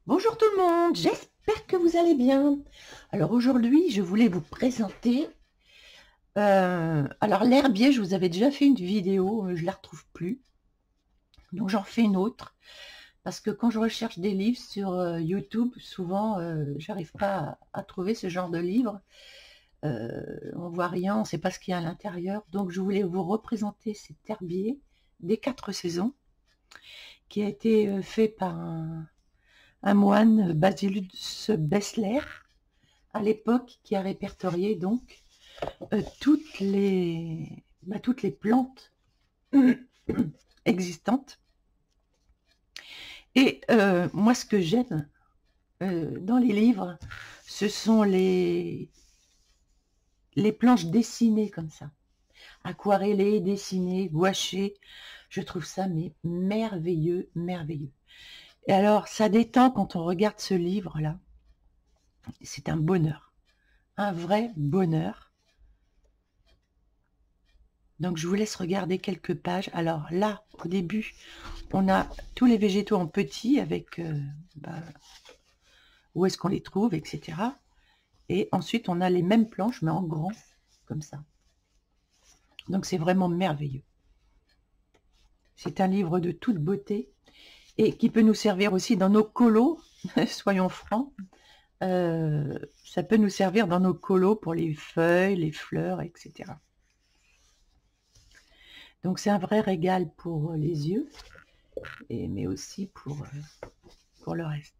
Bonjour tout le monde, j'espère que vous allez bien. Alors aujourd'hui, je voulais vous présenter, alors l'herbier, je vous avais déjà fait une vidéo, je la retrouve plus, donc j'en fais une autre, parce que quand je recherche des livres sur YouTube, souvent, j'arrive pas à trouver ce genre de livre. On voit rien, on sait pas ce qu'il y a à l'intérieur, donc je voulais vous représenter cet herbier des 4 saisons, qui a été fait par un moine, Basilus Bessler, à l'époque, qui a répertorié donc toutes les plantes existantes. Et moi, ce que j'aime dans les livres, ce sont les planches dessinées comme ça, aquarellées, dessinées, gouachées. Je trouve ça mais merveilleux, merveilleux. Et alors, ça détend quand on regarde ce livre-là. C'est un bonheur, un vrai bonheur. Donc, je vous laisse regarder quelques pages. Alors là, au début, on a tous les végétaux en petit avec où est-ce qu'on les trouve, etc. Et ensuite, on a les mêmes planches, mais en grand, comme ça. Donc, c'est vraiment merveilleux. C'est un livre de toute beauté et qui peut nous servir aussi dans nos colos, soyons francs. Ça peut nous servir dans nos colos pour les feuilles, les fleurs, etc. Donc, c'est un vrai régal pour les yeux, mais aussi pour le reste.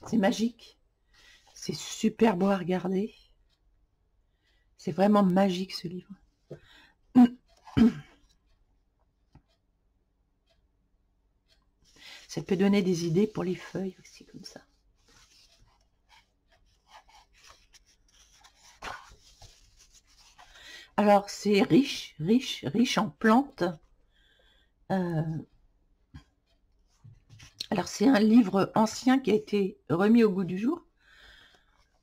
C'est magique. C'est super beau à regarder. C'est vraiment magique ce livre. Ça peut donner des idées pour les feuilles aussi, comme ça. Alors, c'est riche, riche, riche en plantes. Alors, c'est un livre ancien qui a été remis au goût du jour,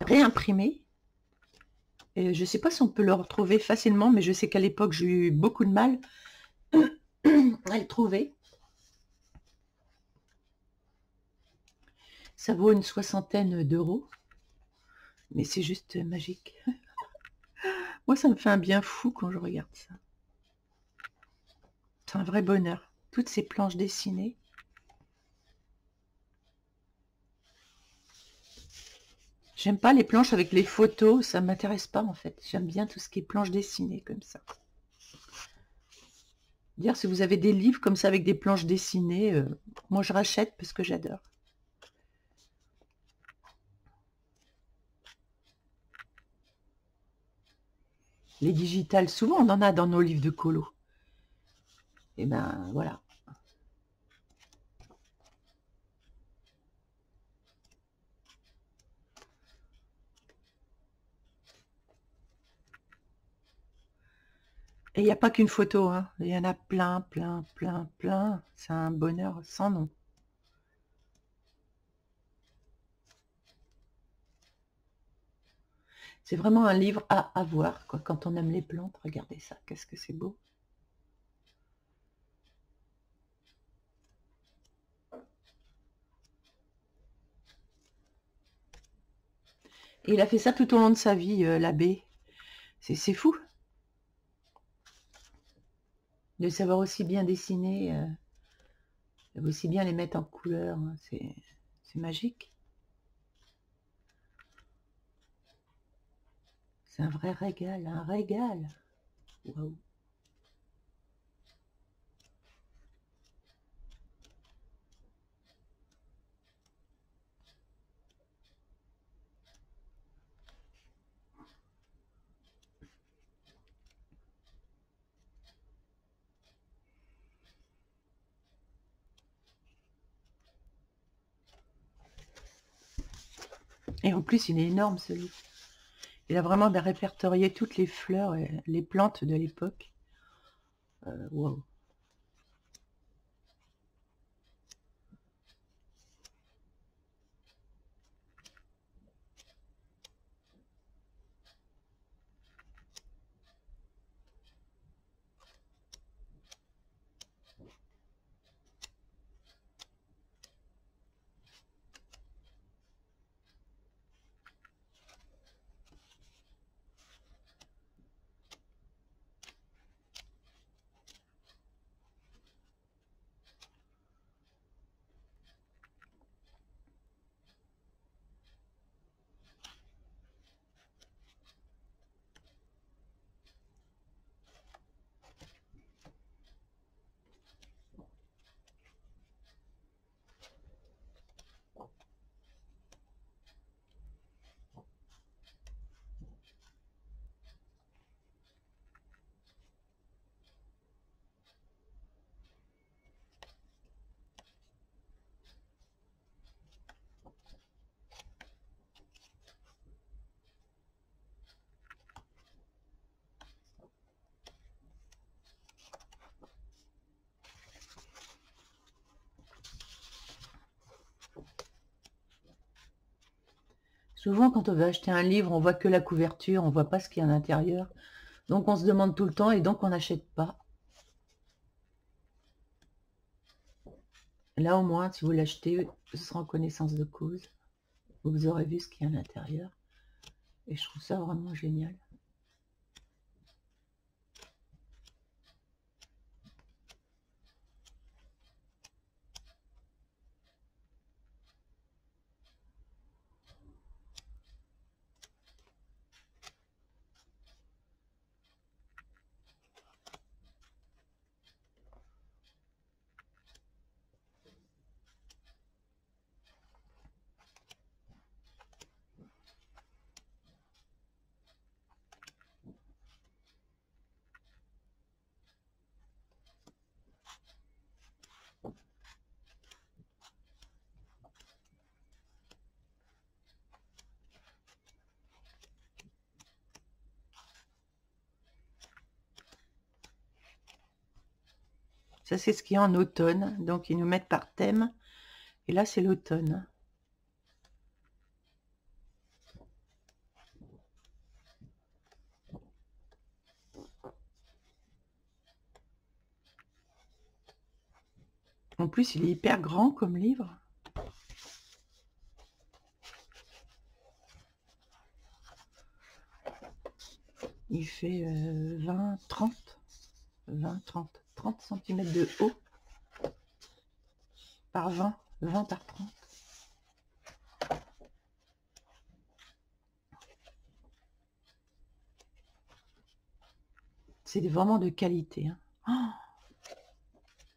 réimprimé. Et je ne sais pas si on peut le retrouver facilement, mais je sais qu'à l'époque, j'ai eu beaucoup de mal à le trouver. Ça vaut une 60aine d'euros, mais c'est juste magique. Moi, ça me fait un bien fou quand je regarde ça. C'est un vrai bonheur. Toutes ces planches dessinées. J'aime pas les planches avec les photos, ça m'intéresse pas en fait. J'aime bien tout ce qui est planches dessinées comme ça. Dire si vous avez des livres comme ça avec des planches dessinées, moi je rachète parce que j'adore. Les digitales, souvent on en a dans nos livres de colo. Et ben voilà. Et il n'y a pas qu'une photo, hein. Il y en a plein, plein, plein, plein. C'est un bonheur sans nom. C'est vraiment un livre à avoir, quoi. Quand on aime les plantes, regardez ça, qu'est-ce que c'est beau. Et il a fait ça tout au long de sa vie, l'abbé. C'est fou de savoir aussi bien dessiner, aussi bien les mettre en couleur. Hein. C'est magique. C'est un vrai régal, un régal. Waouh. Et en plus, il est énorme ce livre. Il a vraiment bien répertorié toutes les fleurs et les plantes de l'époque. Waouh. Souvent, quand on veut acheter un livre, on voit que la couverture, on voit pas ce qu'il y a à l'intérieur. Donc, on se demande tout le temps et donc on n'achète pas. Là, au moins, si vous l'achetez, ce sera en connaissance de cause. Vous aurez vu ce qu'il y a à l'intérieur. Et je trouve ça vraiment génial. Ça, c'est ce qu'il y a en automne. Donc, ils nous mettent par thème. Et là, c'est l'automne. En plus, il est hyper grand comme livre. Il fait 20, 30, 20, 30, 30 cm de haut par 20, 20 par 30. C'est vraiment de qualité. Hein. Oh,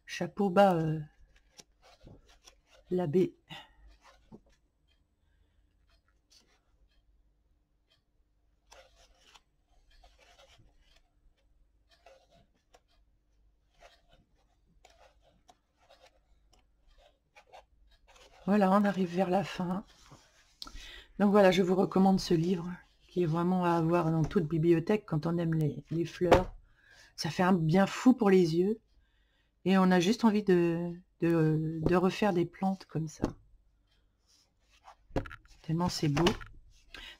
chapeau bas, l'abbé. Voilà, on arrive vers la fin. Donc voilà, je vous recommande ce livre qui est vraiment à avoir dans toute bibliothèque quand on aime les fleurs. Ça fait un bien fou pour les yeux. Et on a juste envie de refaire des plantes comme ça. Tellement c'est beau.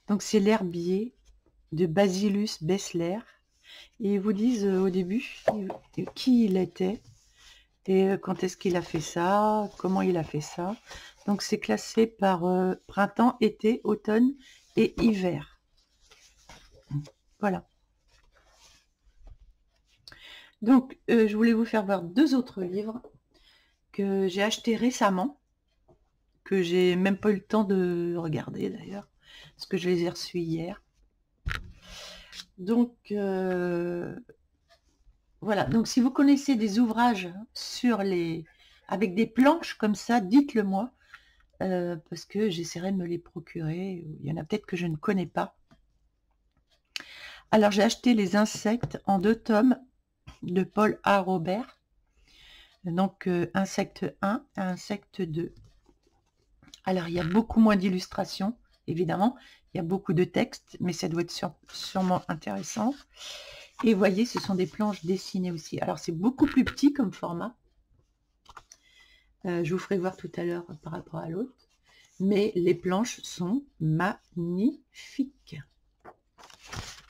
Donc c'est l'herbier de Basileus Bessler. Et ils vous disent au début qui il était. Et quand est-ce qu'il a fait ça, comment il a fait ça. Donc c'est classé par printemps, été, automne et hiver. Voilà. Donc je voulais vous faire voir deux autres livres que j'ai achetés récemment, que j'ai même pas eu le temps de regarder d'ailleurs, parce que je les ai reçus hier. Donc voilà, donc si vous connaissez des ouvrages avec des planches comme ça, dites-le moi, parce que j'essaierai de me les procurer. Il y en a peut-être que je ne connais pas. Alors j'ai acheté Les Insectes en 2 tomes de Paul A. Robert. Donc Insecte 1 et Insecte 2. Alors il y a beaucoup moins d'illustrations, évidemment. Il y a beaucoup de textes, mais ça doit être sûrement intéressant. Et vous voyez, ce sont des planches dessinées aussi. Alors c'est beaucoup plus petit comme format. Je vous ferai voir tout à l'heure par rapport à l'autre. Mais les planches sont magnifiques.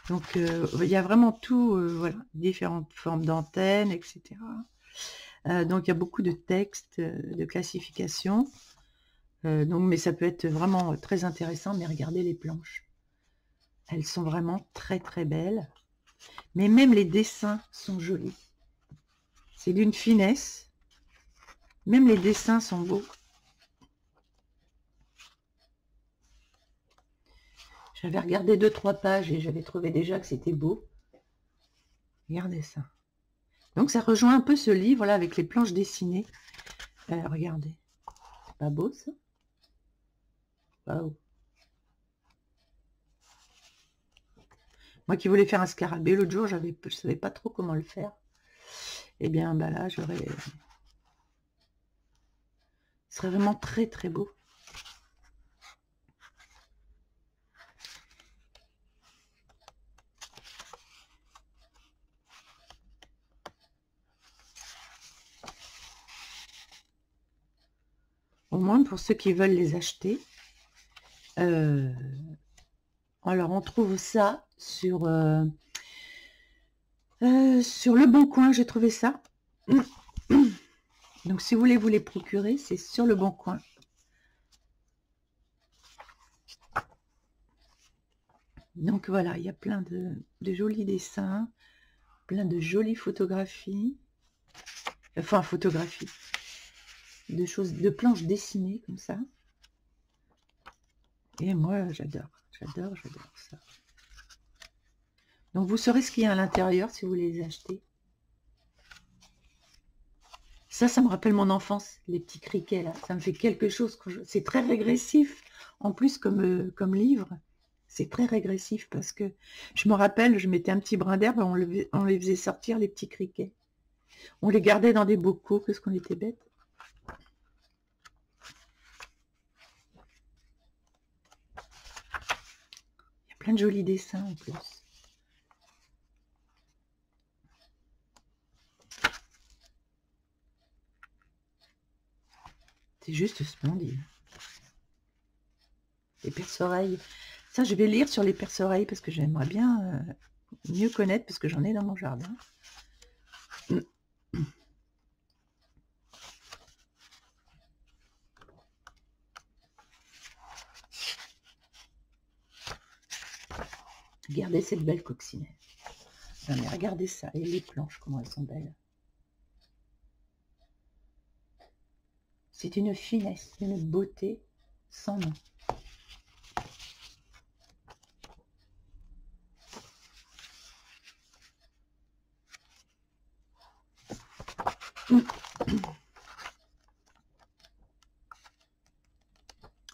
Donc il y a vraiment tout, voilà, différentes formes d'antennes, etc. Donc il y a beaucoup de textes, de classification. Donc, mais ça peut être vraiment très intéressant. Mais regardez les planches. Elles sont vraiment très très belles. Mais même les dessins sont jolis. C'est d'une finesse. Même les dessins sont beaux. J'avais regardé 2-3 pages et j'avais trouvé déjà que c'était beau. Regardez ça. Donc ça rejoint un peu ce livre-là avec les planches dessinées. Regardez. C'est pas beau ça? Waouh. Moi qui voulais faire un scarabée l'autre jour, je ne savais pas trop comment le faire. Et bien bah là, ce serait vraiment très très beau. Au moins pour ceux qui veulent les acheter. Alors, on trouve ça sur Le Bon Coin, j'ai trouvé ça. Donc, si vous voulez vous les procurer, c'est sur Le Bon Coin. Donc, voilà, il y a plein de jolis dessins, plein de jolies photographies. Enfin, photographies. De planches dessinées comme ça. Et moi, j'adore ça. Donc, vous saurez ce qu'il y a à l'intérieur si vous les achetez. Ça me rappelle mon enfance, les petits criquets, là. Ça me fait quelque chose. C'est très régressif. En plus, comme livre, c'est très régressif parce que je me rappelle, je mettais un petit brin d'herbe et on les faisait sortir, les petits criquets. On les gardait dans des bocaux, qu'est-ce qu'on était bêtes. Il y a plein de jolis dessins en plus. C'est juste splendide. Les perce-oreilles. Ça, je vais lire sur les perce-oreilles parce que j'aimerais bien mieux connaître parce que j'en ai dans mon jardin. Regardez cette belle coccinelle. Non mais regardez ça. Et les planches, comment elles sont belles. C'est une finesse, une beauté sans nom.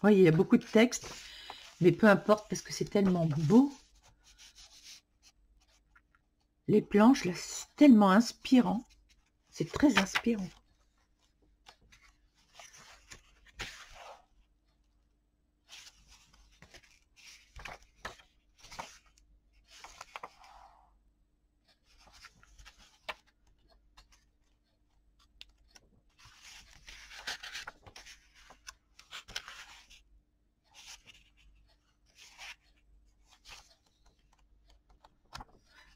Oui, il y a beaucoup de texte, mais peu importe parce que c'est tellement beau. Les planches, là, c'est tellement inspirant. C'est très inspirant.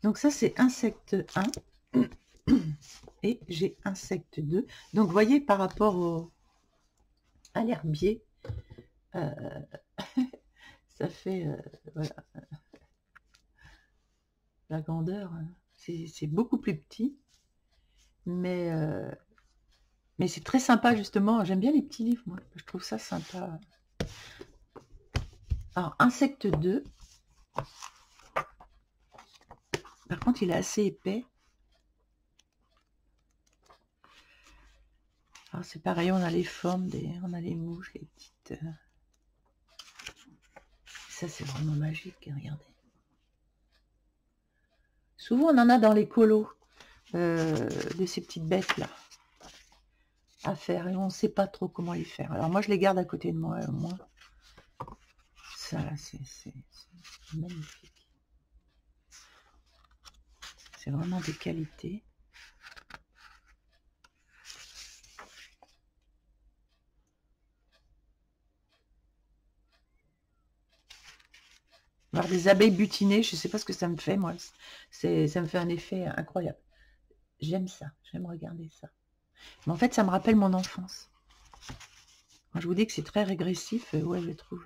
Donc ça, c'est insecte 1. Et j'ai insecte 2. Donc, vous voyez, par rapport à l'herbier, ça fait, voilà, la grandeur, c'est beaucoup plus petit. Mais c'est très sympa, justement. J'aime bien les petits livres, moi. Je trouve ça sympa. Alors, insecte 2. Par contre, il est assez épais. Alors, c'est pareil, on a les formes, on a les mouches, les petites... Ça, c'est vraiment magique, regardez. Souvent, on en a dans les colos, de ces petites bêtes-là, à faire. Et on ne sait pas trop comment les faire. Alors, moi, je les garde à côté de moi, au moins. Ça, là, c'est magnifique. C'est vraiment des qualités. Voir des abeilles butinées, je ne sais pas ce que ça me fait, moi. Ça me fait un effet incroyable. J'aime ça, j'aime regarder ça. Mais en fait, ça me rappelle mon enfance. Quand je vous dis que c'est très régressif, ouais, je trouve.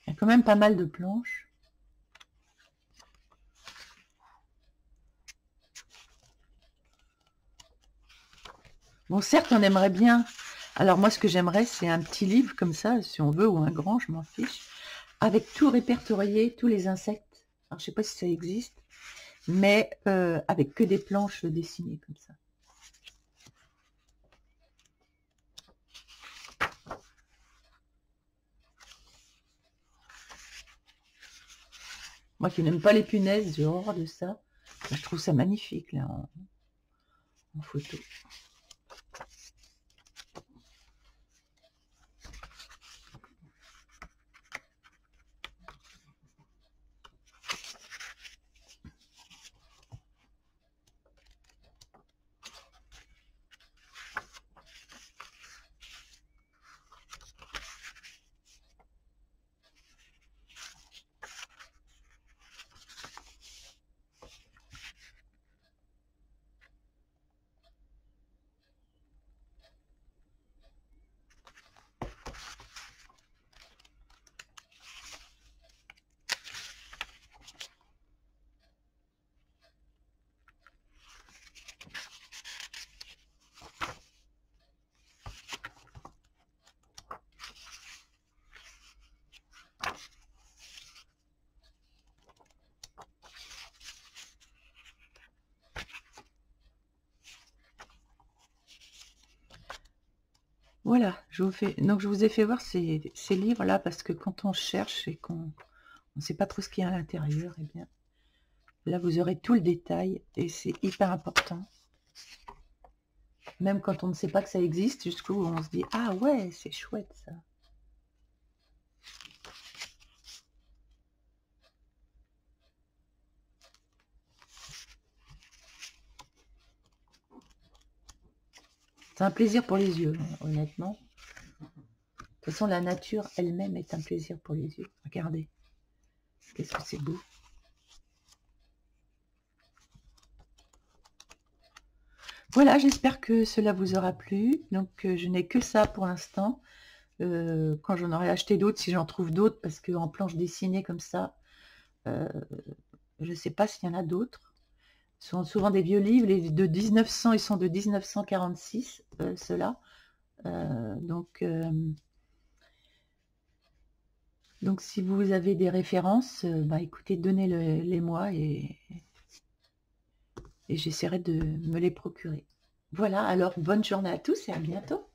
Il y a quand même pas mal de planches. Bon, certes, on aimerait bien. Alors moi, ce que j'aimerais, c'est un petit livre comme ça, si on veut, ou un grand, je m'en fiche, avec tout répertorié, tous les insectes. Alors, je sais pas si ça existe, mais avec que des planches dessinées comme ça. Moi qui n'aime pas les punaises, j'ai horreur de ça. Je trouve ça magnifique, là, en photo. Voilà, donc je vous ai fait voir ces livres-là parce que quand on cherche et qu'on ne sait pas trop ce qu'il y a à l'intérieur, eh bien, là, vous aurez tout le détail et c'est hyper important. Même quand on ne sait pas que ça existe, jusqu'où on se dit « Ah ouais, c'est chouette ça !» C'est un plaisir pour les yeux, honnêtement. De toute façon, la nature elle-même est un plaisir pour les yeux. Regardez. Qu'est-ce que c'est beau. Voilà, j'espère que cela vous aura plu. Donc, je n'ai que ça pour l'instant. Quand j'en aurai acheté d'autres, si j'en trouve d'autres, parce qu'en planche dessinée comme ça, je ne sais pas s'il y en a d'autres. Ce sont souvent des vieux livres, les de 1900, ils sont de 1946, ceux-là. Donc, si vous avez des références, bah, écoutez, donnez-les-moi et j'essaierai de me les procurer. Voilà, alors bonne journée à tous et à bientôt.